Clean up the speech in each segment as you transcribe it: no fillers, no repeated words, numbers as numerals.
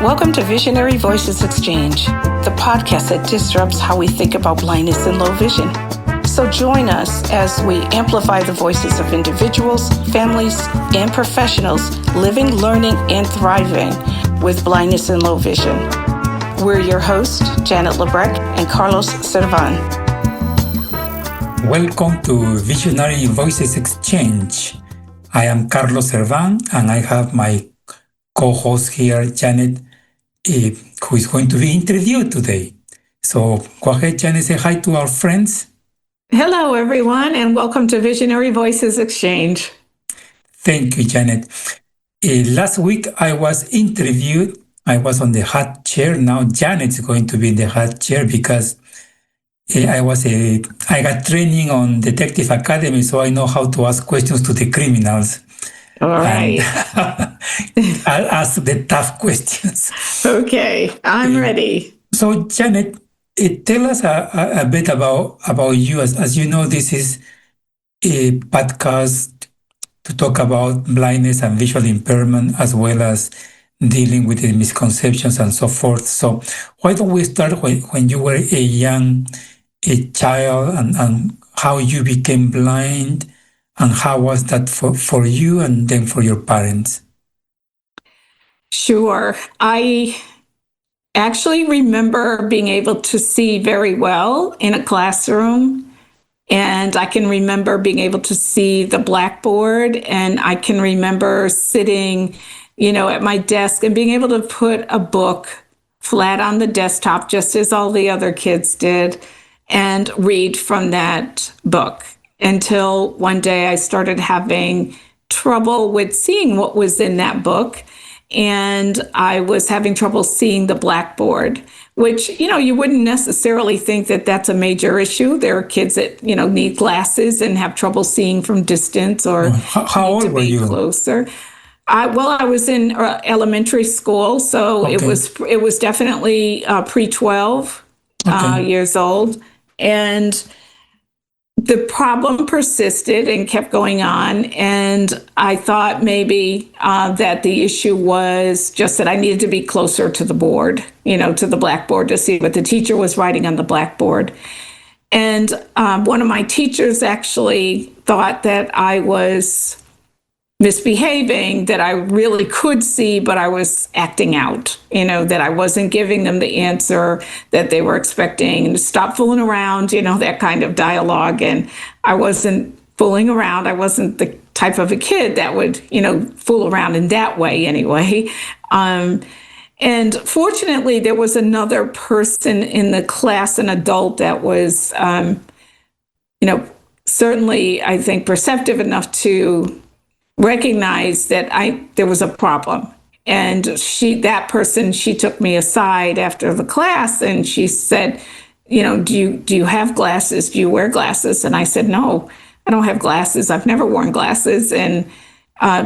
Welcome to Visionary Voices Exchange, the podcast that disrupts how we think about blindness and low vision. So join us as we amplify the voices of individuals, families, and professionals living, learning, and thriving with blindness and low vision. We're your hosts, Janet LaBreck and Carlos Servan. Welcome to Visionary Voices Exchange. I am Carlos Servan, and I have my co-host here, Janet, who is going to be interviewed today. So go ahead, Janet, say hi to our friends. Hello, everyone, and welcome to Visionary Voices Exchange. Thank you, Janet. Last week, I was interviewed. I was on the hot chair. Now Janet's going to be in the hot chair because I got training on Detective Academy, so I know how to ask questions to the criminals. All right. I'll ask the tough questions. Okay, I'm ready. So, Janet, tell us a bit about you. As you know, this is a podcast to talk about blindness and visual impairment, as well as dealing with the misconceptions and so forth. So why don't we start when you were a child and how you became blind, and how was that for you and then for your parents? Sure. I actually remember being able to see very well in a classroom, and I can remember being able to see the blackboard, and I can remember sitting, at my desk and being able to put a book flat on the desktop, just as all the other kids did, and read from that book, until one day I started having trouble with seeing what was in that book. And I was having trouble seeing the blackboard, which, you wouldn't necessarily think that that's a major issue. There are kids that, need glasses and have trouble seeing from distance or how old were you? Closer. I was in elementary school, so okay. It was definitely pre-12 years old. And the problem persisted and kept going on. And I thought maybe that the issue was just that I needed to be closer to the board, to the blackboard, to see what the teacher was writing on the blackboard. And one of my teachers actually thought that I was misbehaving, that I really could see, but I was acting out, that I wasn't giving them the answer that they were expecting. Stop fooling around, that kind of dialogue. And I wasn't fooling around. I wasn't the type of a kid that would, fool around in that way anyway. And fortunately, there was another person in the class, an adult that was, certainly, I think, perceptive enough to recognize that there was a problem. And she took me aside after the class and she said, do you have glasses? Do you wear glasses? And I said, no, I don't have glasses. I've never worn glasses. And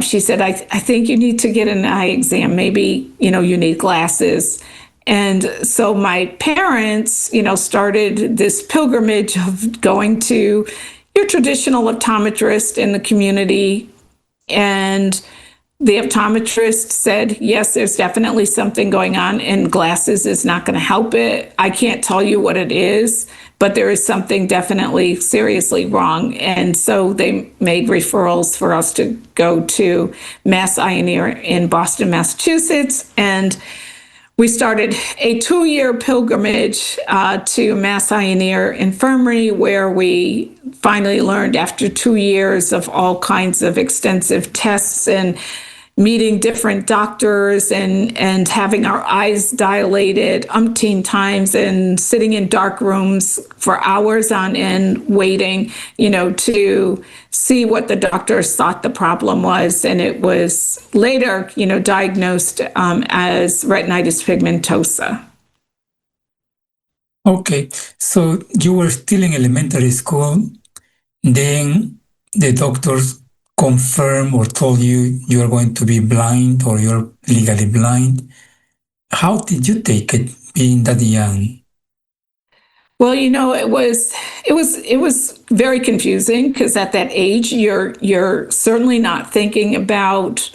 she said, I think you need to get an eye exam. Maybe, you need glasses. And so my parents, started this pilgrimage of going to your traditional optometrist in the community. And the optometrist said, yes, there's definitely something going on, and glasses is not going to help it. I can't tell you what it is, but there is something definitely seriously wrong. And so they made referrals for us to go to Mass Eye and Ear in Boston, Massachusetts. And we started a 2-year pilgrimage to Mass Eye and Ear Infirmary, where we finally learned, after 2 years of all kinds of extensive tests and meeting different doctors and having our eyes dilated umpteen times and sitting in dark rooms for hours on end waiting, to see what the doctors thought the problem was. And it was later, diagnosed as retinitis pigmentosa. Okay, so you were still in elementary school, then the doctors confirmed or told you are going to be blind or you're legally blind. How did you take it being that young? Well, it was very confusing, because at that age you're certainly not thinking about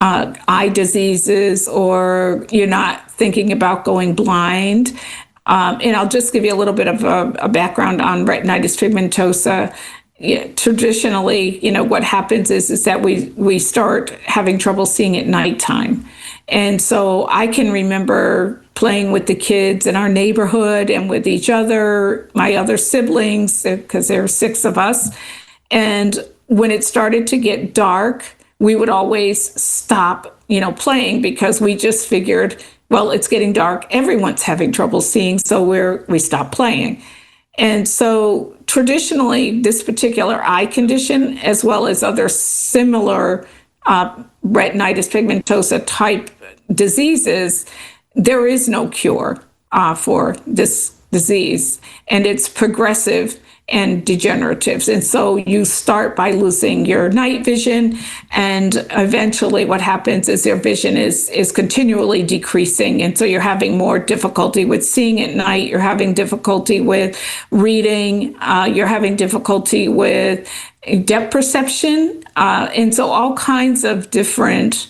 eye diseases, or you're not thinking about going blind. And I'll just give you a little bit of a background on retinitis pigmentosa. Yeah, traditionally, what happens is that we start having trouble seeing at nighttime. And so I can remember playing with the kids in our neighborhood and with each other, my other siblings, because there are six of us. And when it started to get dark, we would always stop, playing, because we just figured, well, it's getting dark. Everyone's having trouble seeing, so we stop playing. And so traditionally, this particular eye condition, as well as other similar retinitis pigmentosa type diseases, there is no cure for this disease, and it's progressive and degenerative. And so you start by losing your night vision, and eventually what happens is your vision is continually decreasing. And so you're having more difficulty with seeing at night, you're having difficulty with reading, you're having difficulty with depth perception. And so all kinds of different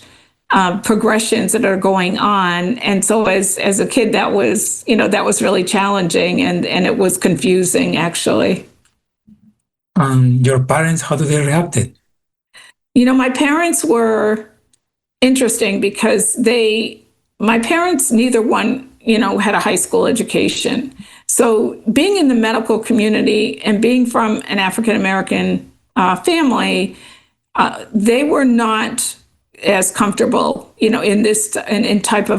progressions that are going on. And so as a kid, that was really challenging, and it was confusing, actually. Your parents, how do they react it? My parents were interesting because my parents, neither one, had a high school education. So being in the medical community and being from an African American family, they were not as comfortable, in any type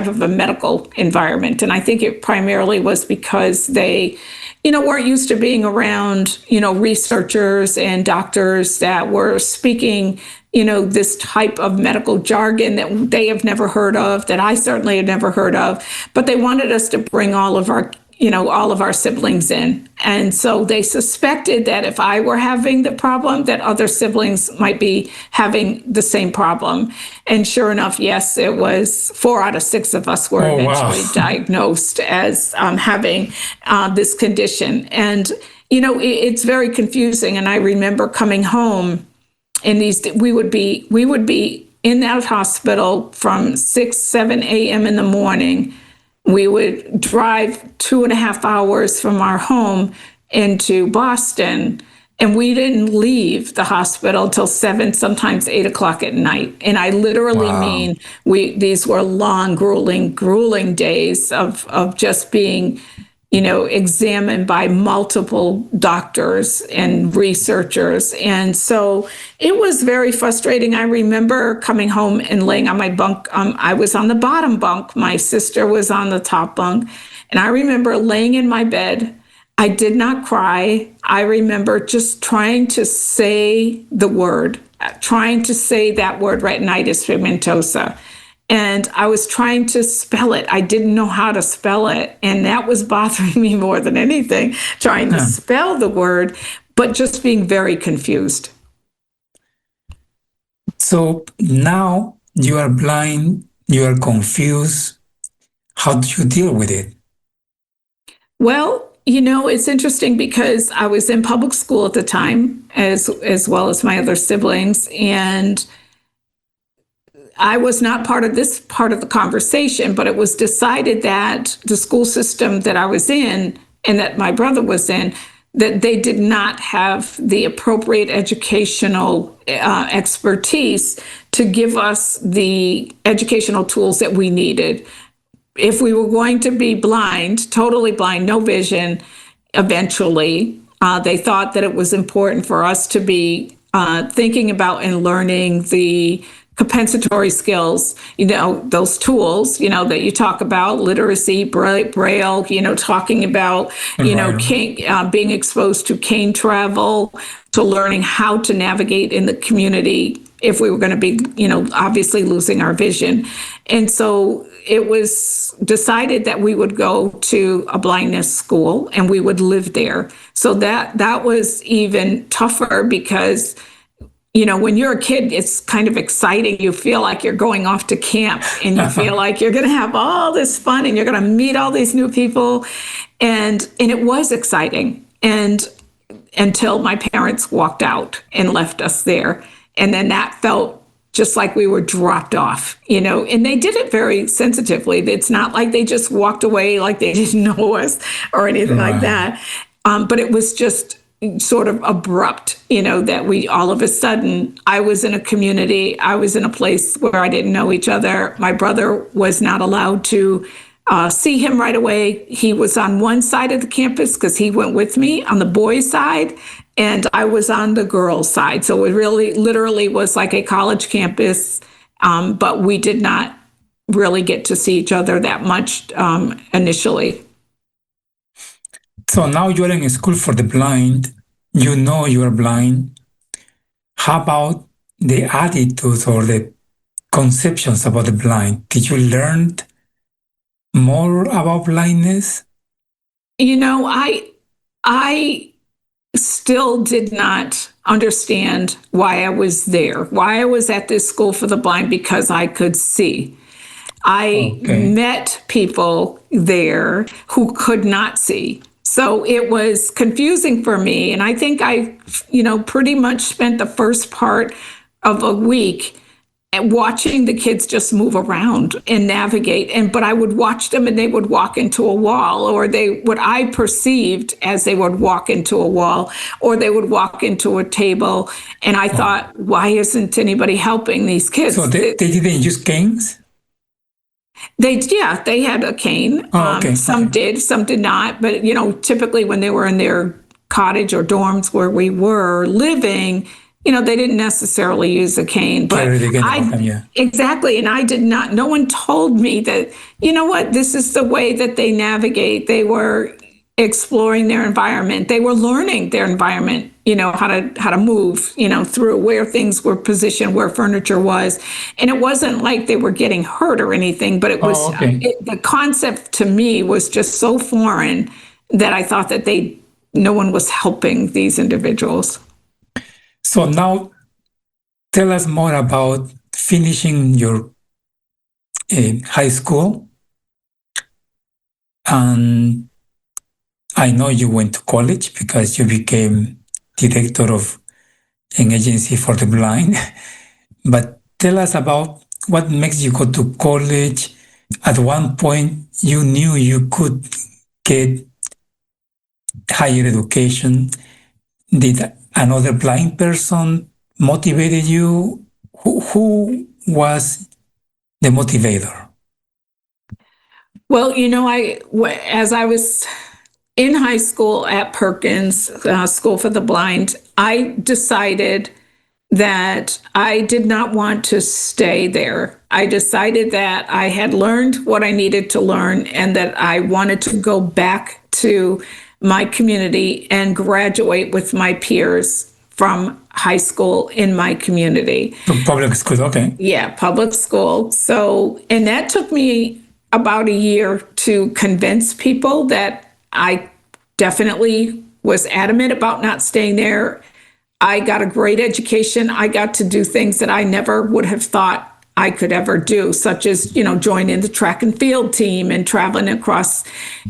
of a medical environment. And I think it primarily was because they, weren't used to being around, researchers and doctors that were speaking, this type of medical jargon that they have never heard of, that I certainly had never heard of. But they wanted us to bring all of our siblings in. And so they suspected that if I were having the problem, that other siblings might be having the same problem. And sure enough, yes, it was 4 out of 6 of us were eventually diagnosed as having this condition. And, it's very confusing. And I remember coming home, and we would be in that hospital from 6, 7 a.m. in the morning. We would drive 2.5 hours from our home into Boston, and we didn't leave the hospital till 7, sometimes 8 o'clock at night. And I literally mean these were long, grueling days of just being, examined by multiple doctors and researchers. And so it was very frustrating. I remember coming home and laying on my bunk. I was on the bottom bunk. My sister was on the top bunk. And I remember laying in my bed. I did not cry. I remember just trying to say that word, retinitis pigmentosa. And I was trying to spell it. I didn't know how to spell it. And that was bothering me more than anything, trying to spell the word, but just being very confused. So now you are blind, you are confused. How do you deal with it? Well, it's interesting because I was in public school at the time, as well as my other siblings, and I was not part of this part of the conversation, but it was decided that the school system that I was in and that my brother was in, that they did not have the appropriate educational expertise to give us the educational tools that we needed. If we were going to be blind, totally blind, no vision, eventually, they thought that it was important for us to be thinking about and learning the compensatory skills, those tools, that you talk about, literacy, braille, talking about, being exposed to cane travel, to learning how to navigate in the community if we were going to be, obviously losing our vision. And so it was decided that we would go to a blindness school and we would live there. So that was even tougher because when you're a kid, it's kind of exciting. You feel like you're going off to camp and you feel like you're going to have all this fun and you're going to meet all these new people. And it was exciting. And until my parents walked out and left us there. And then that felt just like we were dropped off, and they did it very sensitively. It's not like they just walked away like they didn't know us or anything like Right. that. But it was just sort of abrupt, that we all of a sudden, I was in a community, I was in a place where I didn't know each other. My brother was not allowed to see him right away. He was on one side of the campus because he went with me on the boys' side, and I was on the girls' side. So it really, literally was like a college campus, but we did not really get to see each other that much initially. So now you're in a school for the blind. You know you're blind. How about the attitudes or the conceptions about the blind? Did you learn more about blindness? I still did not understand why I was there, why I was at this school for the blind, because I could see. I Okay. met people there who could not see. So it was confusing for me. And I think I, pretty much spent the first part of a week watching the kids just move around and navigate. But I would watch them and they would walk into a wall, or what I perceived as they would walk into a wall, or they would walk into a table. And I thought, why isn't anybody helping these kids? So they didn't use canes? They had a cane. Oh, okay. Some did, some did not. But, typically when they were in their cottage or dorms where we were living, they didn't necessarily use a cane. But exactly. And I did not, no one told me that, this is the way that they navigate. They were exploring their environment. They were learning their environment, how to move, through where things were positioned, where furniture was. And it wasn't like they were getting hurt or anything, but it was, the concept to me was just so foreign that I thought that no one was helping these individuals. So now tell us more about finishing your high school. And I know you went to college because you became director of an agency for the blind. But tell us about what makes you go to college. At one point, you knew you could get higher education. Did another blind person motivated you? Who was the motivator? Well, as I was in high school at Perkins School for the Blind, I decided that I did not want to stay there. I decided that I had learned what I needed to learn and that I wanted to go back to my community and graduate with my peers from high school in my community. Public school, okay. Yeah, public school. So, and that took me about a year to convince people that I definitely was adamant about not staying there. I got a great education. I got to do things that I never would have thought I could ever do, such as, joining the track and field team and traveling across,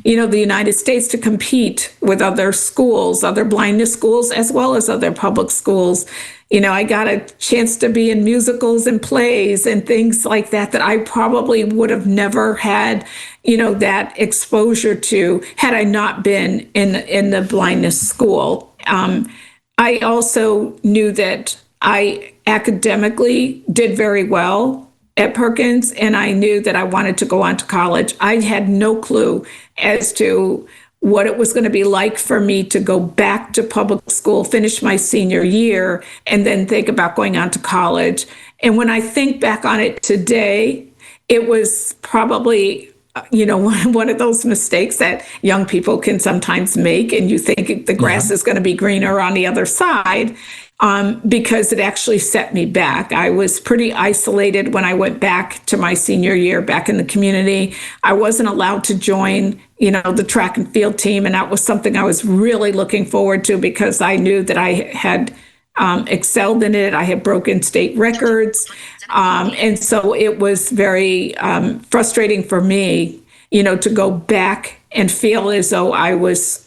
the United States to compete with other schools, other blindness schools, as well as other public schools. I got a chance to be in musicals and plays and things like that I probably would have never had, that exposure to had I not been in the blindness school. I also knew that I academically did very well at Perkins, and I knew that I wanted to go on to college. I had no clue as to what it was going to be like for me to go back to public school, finish my senior year, and then think about going on to college. And when I think back on it today, it was probably one of those mistakes that young people can sometimes make, and you think the grass is going to be greener on the other side, because it actually set me back. I was pretty isolated when I went back to my senior year back in the community. I wasn't allowed to join, the track and field team, and that was something I was really looking forward to because I knew that I had excelled in it. I had broken state records. And so it was very frustrating for me, to go back and feel as though I was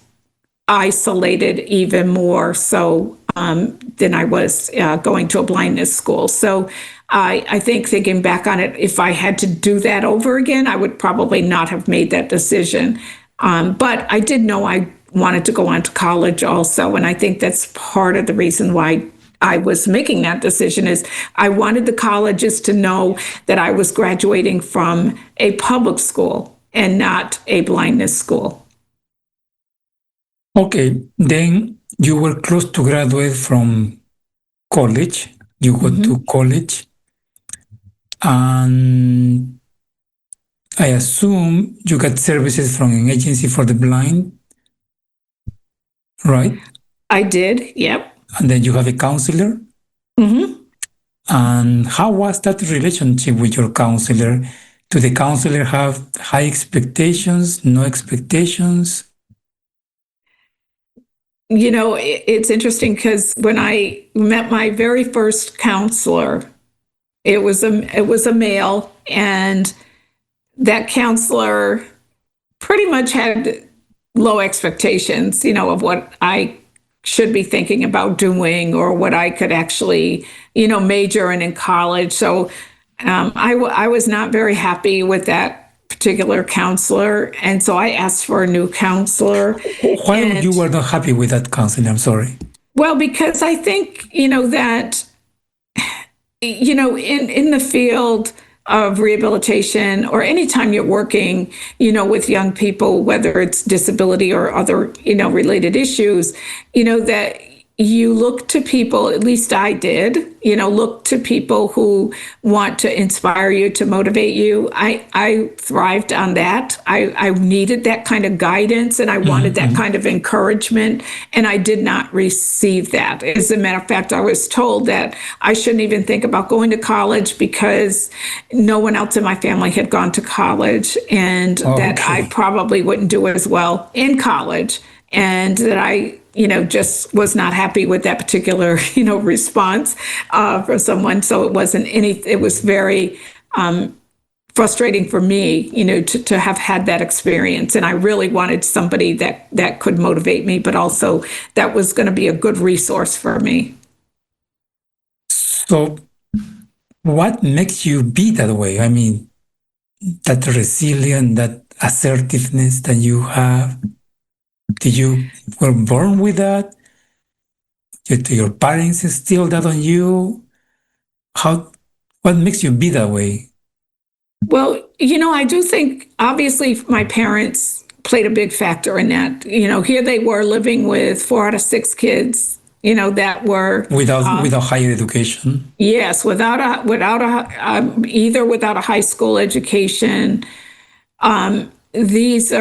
isolated even more so than I was going to a blindness school. So I think thinking back on it, if I had to do that over again, I would probably not have made that decision. But I did know I wanted to go on to college also. And I think that's part of the reason why I was making that decision is I wanted the colleges to know that I was graduating from a public school and not a blindness school. Okay, then you were close to graduate from college. You go to college, and I assume you got services from an agency for the blind, right? I did, yep. And then you have a counselor. And how was that relationship with your counselor? Do the counselor have high expectations, no expectations? You know, it's interesting because when I met my very first counselor, it was a male, and that counselor pretty much had low expectations, of what I should be thinking about doing or what I could actually, major in college. So I was not very happy with that particular counselor. And so I asked for a new counselor. Why And, you were not happy with that counselor? I'm sorry. well, because I think, that in the field of rehabilitation or anytime you're working, with young people, whether it's disability or other, related issues, that you look to people, at least I did, look to people who want to inspire you, to motivate you. I thrived on that. I needed that kind of guidance and I wanted that kind of encouragement. And I did not receive that. As a matter of fact, I was told that I shouldn't even think about going to college because no one else in my family had gone to college and that I probably wouldn't do as well in college. And that I, just was not happy with that particular, response for someone. So it was very frustrating for me, to have had that experience. And I really wanted somebody that could motivate me, but also that was going to be a good resource for me. So, what makes you be that way? I mean, that resilience, that assertiveness that you have. Did you were born with that? Did your parents instill that on you? How? What makes you be that way? Well, I do think obviously my parents played a big factor in that. Here they were living with 4 out of 6 kids, that were Without higher education. yes, either without a high school education. These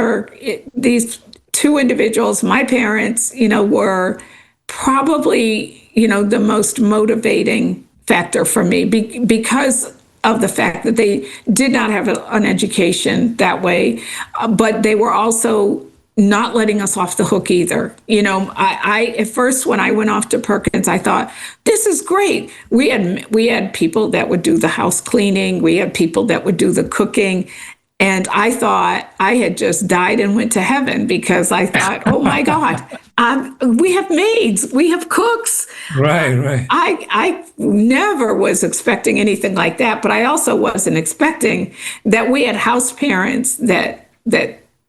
two individuals, my parents, were probably, the most motivating factor for me because of the fact that they did not have an education that way, but they were also not letting us off the hook either. I at first when I went off to Perkins, I thought this is great. We had people that would do the house cleaning. We had people that would do the cooking. And I thought I had just died and went to heaven because I thought, oh my God, we have maids, we have cooks. Right. I never was expecting anything like that, but I also wasn't expecting that we had house parents that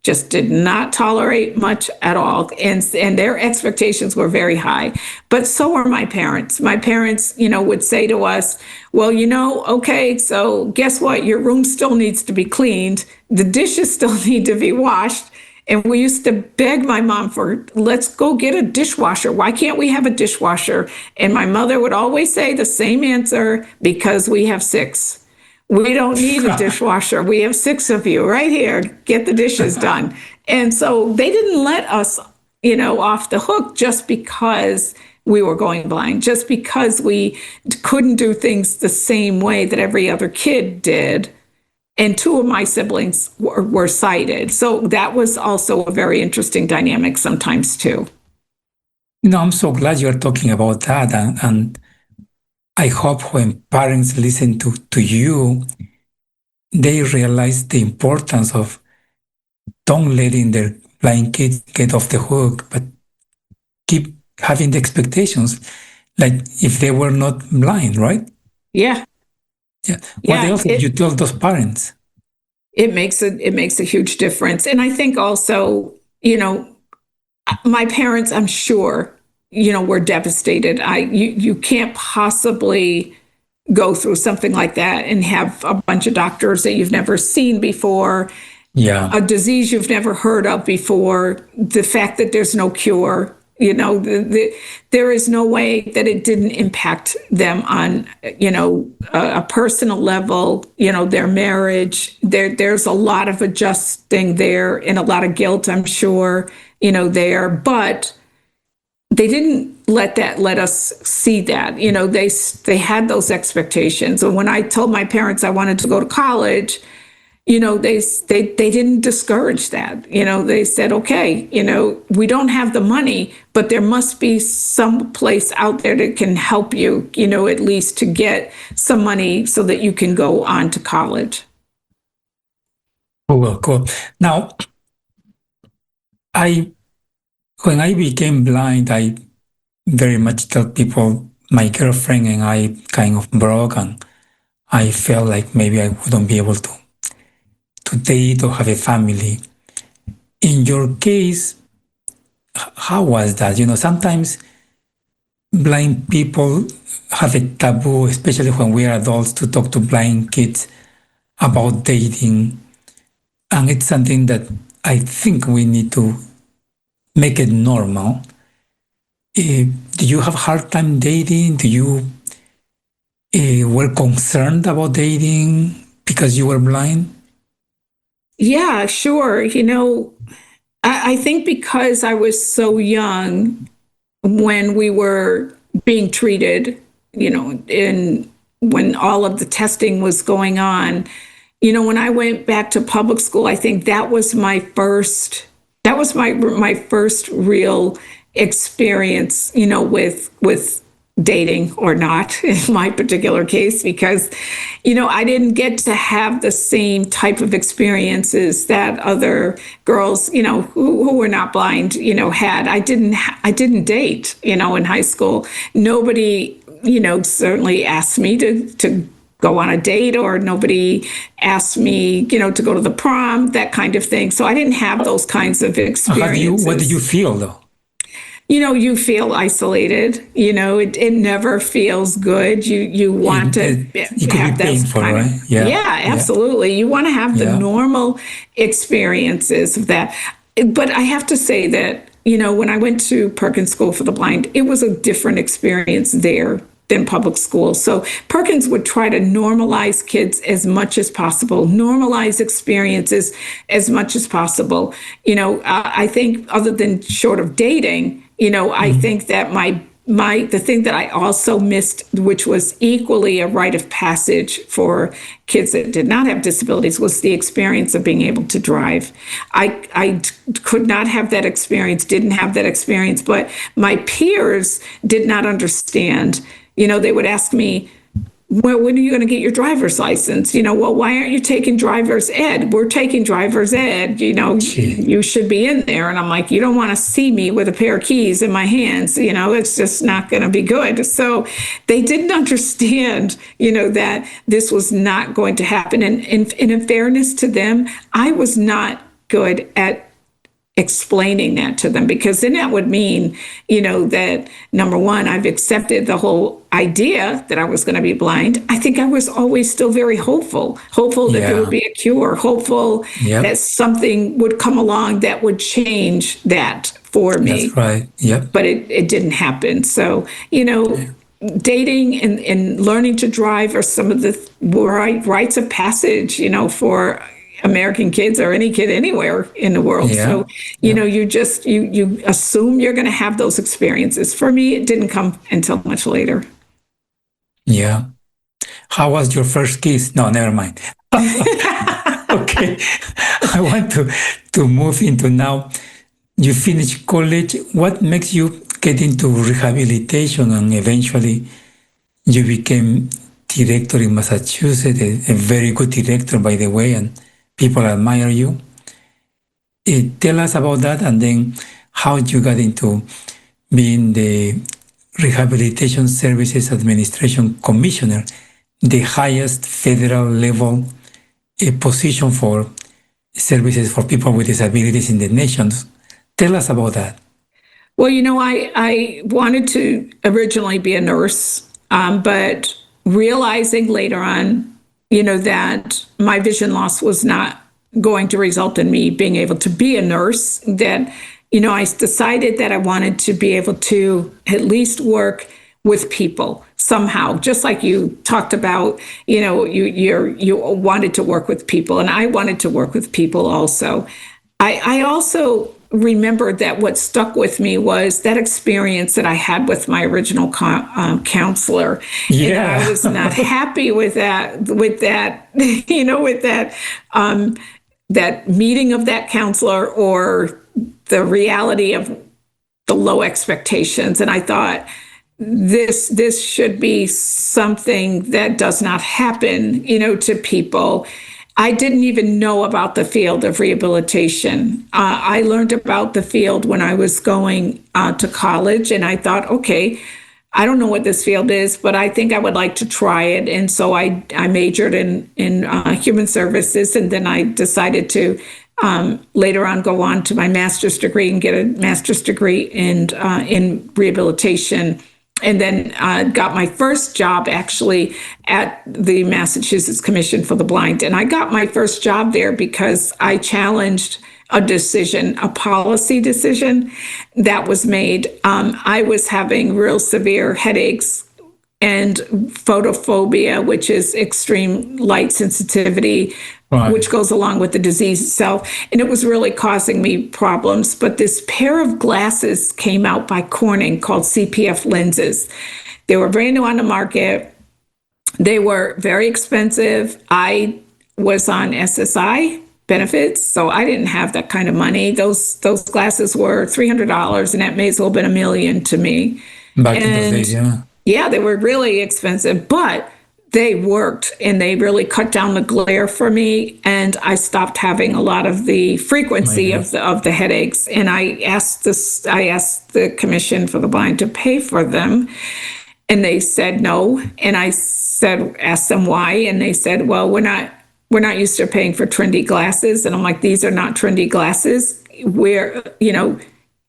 just did not tolerate much at all. And their expectations were very high. But so were my parents. My parents, would say to us, well, okay, so guess what? Your room still needs to be cleaned. The dishes still need to be washed. And we used to beg my mom for, let's go get a dishwasher. Why can't we have a dishwasher? And my mother would always say the same answer, because we have 6. We don't need a dishwasher. We have 6 of you right here. Get the dishes done. And so they didn't let us, off the hook just because we were going blind, just because we couldn't do things the same way that every other kid did. And 2 of my siblings were sighted. So that was also a very interesting dynamic sometimes too. I'm so glad you're talking about that. And I hope when parents listen to you, they realize the importance of don't letting their blind kids get off the hook, but keep having the expectations like if they were not blind, right? Yeah. Yeah. What Yeah, else did you tell those parents? it makes a huge difference. And I think also, my parents, I'm sure, were devastated. You can't possibly go through something like that and have a bunch of doctors that you've never seen before, Yeah. a disease you've never heard of before, the fact that there's no cure. There is no way that it didn't impact them on, a personal level, their marriage. There's a lot of adjusting there and a lot of guilt, I'm sure, there. But they didn't let us see that. They had those expectations. And when I told my parents I wanted to go to college, they didn't discourage that. They said, okay, we don't have the money, but there must be some place out there that can help you, at least to get some money so that you can go on to college. Cool, cool. Now, I when I became blind, I very much tell people my girlfriend and I kind of broke, and I felt like maybe I wouldn't be able to date or have a family. In your case, how was that? Sometimes blind people have a taboo, especially when we are adults, to talk to blind kids about dating. And it's something that I think we need to make it normal. Do you have a hard time dating? Do you were concerned about dating because you were blind? Yeah, sure. I think because I was so young when we were being treated, in when all of the testing was going on, when I went back to public school, I think that was my first real experience, with dating or not in my particular case, because I didn't get to have the same type of experiences that other girls, who were not blind, had. I didn't date, in high school. Nobody, certainly asked me to go on a date, or nobody asked me, to go to the prom, that kind of thing. So I didn't have those kinds of experiences. What did you feel though? You feel isolated. It never feels good. You want to It could be have those painful, kind of, right? Yeah. yeah, Yeah. absolutely. You want to have the Yeah. normal experiences of that. But I have to say that, when I went to Perkins School for the Blind, it was a different experience there than public school. So Perkins would try to normalize kids as much as possible, normalize experiences as much as possible. I think other than short of dating, I think that the thing that I also missed, which was equally a rite of passage for kids that did not have disabilities, was the experience of being able to drive. I could not have that experience, didn't have that experience, but my peers did not understand. They would ask me, well, when are you going to get your driver's license? Well, why aren't you taking driver's ed? We're taking driver's ed. You should be in there. And I'm like, you don't want to see me with a pair of keys in my hands. It's just not going to be good. So they didn't understand, that this was not going to happen. And in fairness to them, I was not good at explaining that to them, because then that would mean, that number one, I've accepted the whole idea that I was going to be blind. I think I was always still very hopeful that there would be a cure, hopeful that something would come along that would change that for me. That's right. Yep. But it didn't happen. So, dating and learning to drive are some of the rites of passage, for American kids or any kid anywhere in the world. Yeah. So, you assume you're going to have those experiences. For me, it didn't come until much later. Yeah. How was your first kiss? No, never mind. Okay. I want to move into now. You finished college. What makes you get into rehabilitation, and eventually you became director in Massachusetts, a very good director, by the way, and people admire you. Tell us about that, and then how you got into being the Rehabilitation Services Administration Commissioner. the highest federal level position for services for people with disabilities in the nation. Tell us about that. Well, I wanted to originally be a nurse, but realizing later on, that my vision loss was not going to result in me being able to be a nurse, that, I decided that I wanted to be able to at least work with people somehow, just like you talked about, you wanted to work with people, and I wanted to work with people also. I also remembered that what stuck with me was that experience that I had with my original counselor. Yeah. And I was not happy with that, that meeting of that counselor, or the reality of the low expectations. And I thought, this should be something that does not happen, to people. I didn't even know about the field of rehabilitation. I learned about the field when I was going to college, and I thought, okay, I don't know what this field is, but I think I would like to try it. And so I majored in human services, and then I decided to later on go on to my master's degree and get a master's degree in rehabilitation. And then got my first job actually at the Massachusetts Commission for the Blind. And I got my first job there because I challenged a decision, a policy decision that was made. I was having real severe headaches and photophobia, which is extreme light sensitivity, right, which goes along with the disease itself. And it was really causing me problems. But this pair of glasses came out by Corning called CPF lenses. They were brand new on the market. They were very expensive. I was on SSI benefits, so I didn't have that kind of money. Those glasses were $300, and that may as well have been $1 million to me. Back in those days, yeah. Yeah, they were really expensive, but they worked, and they really cut down the glare for me. And I stopped having a lot of the frequency of the headaches. And I asked the Commission for the Blind to pay for them, and they said no. And I asked them why, and they said, well, we're not used to paying for trendy glasses. And I'm like, these are not trendy glasses.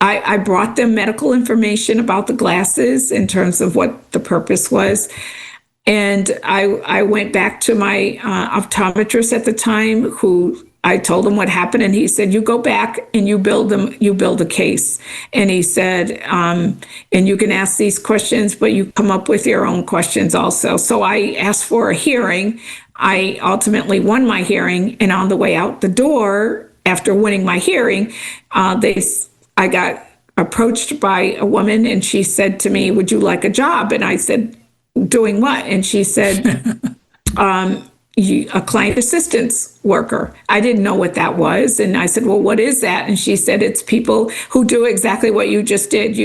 I brought them medical information about the glasses in terms of what the purpose was. And I went back to my optometrist at the time, who I told him what happened. And he said, you go back and you build a case. And he said, and you can ask these questions, but you come up with your own questions also. So I asked for a hearing. I ultimately won my hearing. And on the way out the door, after winning my hearing, I got approached by a woman, and she said to me, would you like a job? And I said, doing what? And she said, a client assistance worker. I didn't know what that was. And I said, well, what is that? And she said, it's people who do exactly what you just did.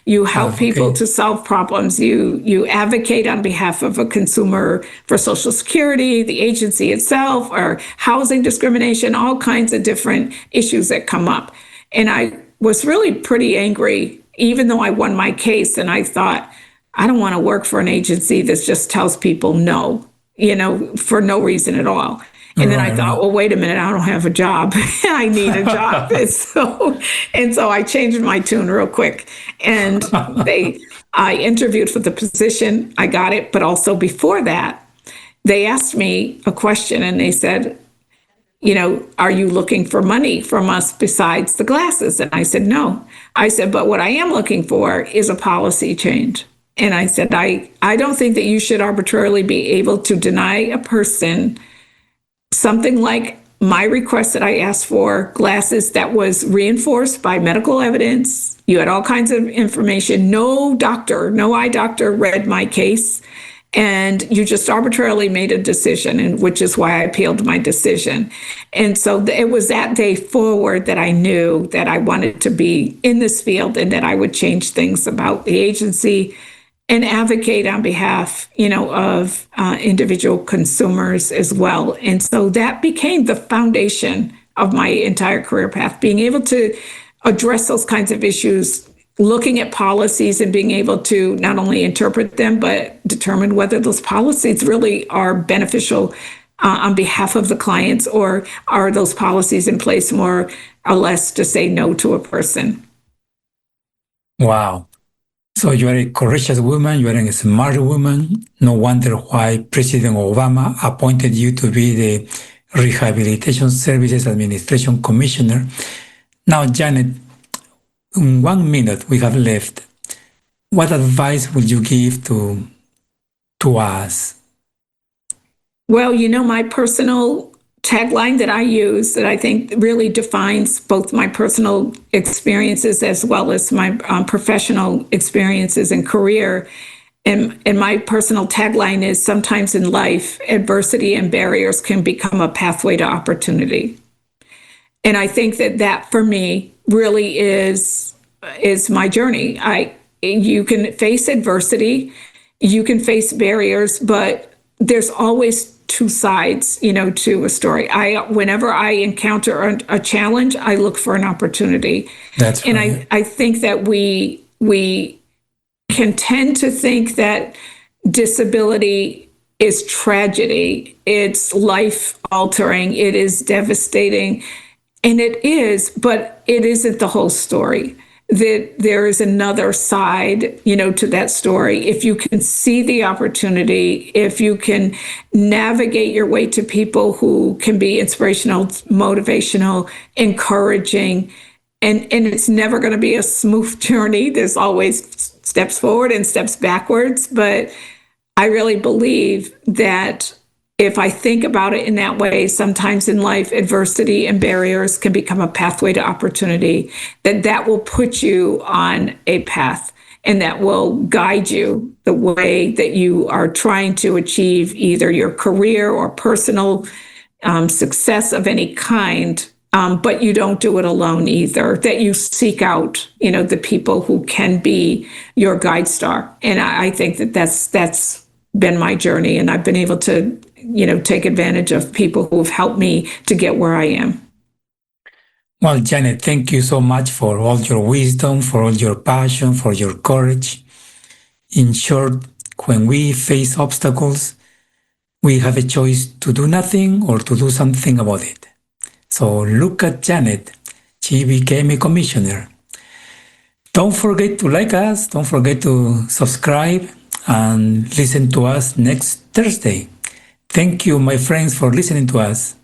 You help people to solve problems. You advocate on behalf of a consumer for Social Security, the agency itself, or housing discrimination, all kinds of different issues that come up. And I was really pretty angry, even though I won my case. And I thought, I don't want to work for an agency that just tells people no, for no reason at all. And then I thought, well, wait a minute, I don't have a job. I need a job. and so I changed my tune real quick. And I interviewed for the position. I got it. But also before that, they asked me a question, and they said, are you looking for money from us besides the glasses? And I said, no. I said, but what I am looking for is a policy change. And I said, I don't think that you should arbitrarily be able to deny a person something like my request that I asked for, glasses that was reinforced by medical evidence. You had all kinds of information. No eye doctor read my case. And you just arbitrarily made a decision, and which is why I appealed my decision. And so it was that day forward that I knew that I wanted to be in this field, and that I would change things about the agency and advocate on behalf, of individual consumers as well. And so that became the foundation of my entire career path, being able to address those kinds of issues looking at policies and being able to not only interpret them, but determine whether those policies really are beneficial on behalf of the clients, or are those policies in place more or less to say no to a person. Wow. So you are a courageous woman, you are a smart woman. No wonder why President Obama appointed you to be the Rehabilitation Services Administration Commissioner. Now, Janet, in 1 minute we have left. What advice would you give to us? Well, my personal tagline that I use that I think really defines both my personal experiences as well as my professional experiences and career. And my personal tagline is, sometimes in life, adversity and barriers can become a pathway to opportunity. And I think that for me really is my journey. You can face adversity, you can face barriers, but there's always two sides, to a story. Whenever I encounter a challenge, I look for an opportunity. That's right. And I think that we can tend to think that disability is tragedy, it's life altering, it is devastating, and it is, but it isn't the whole story. That there is another side, to that story. If you can see the opportunity, if you can navigate your way to people who can be inspirational, motivational, encouraging, and it's never going to be a smooth journey. There's always steps forward and steps backwards. But I really believe that if I think about it in that way, sometimes in life, adversity and barriers can become a pathway to opportunity, that will put you on a path and that will guide you the way that you are trying to achieve either your career or personal success of any kind. But you don't do it alone either, that you seek out, the people who can be your guide star. And I think that's been my journey. And I've been able to take advantage of people who have helped me to get where I am. Well, Janet, thank you so much for all your wisdom, for all your passion, for your courage. In short, when we face obstacles, we have a choice to do nothing or to do something about it. So look at Janet. She became a commissioner. Don't forget to like us. Don't forget to subscribe and listen to us next Thursday. Thank you, my friends, for listening to us.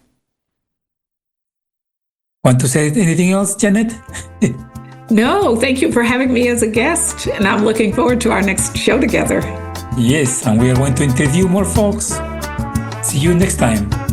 Want to say anything else, Janet? No, thank you for having me as a guest. And I'm looking forward to our next show together. Yes, and we are going to interview more folks. See you next time.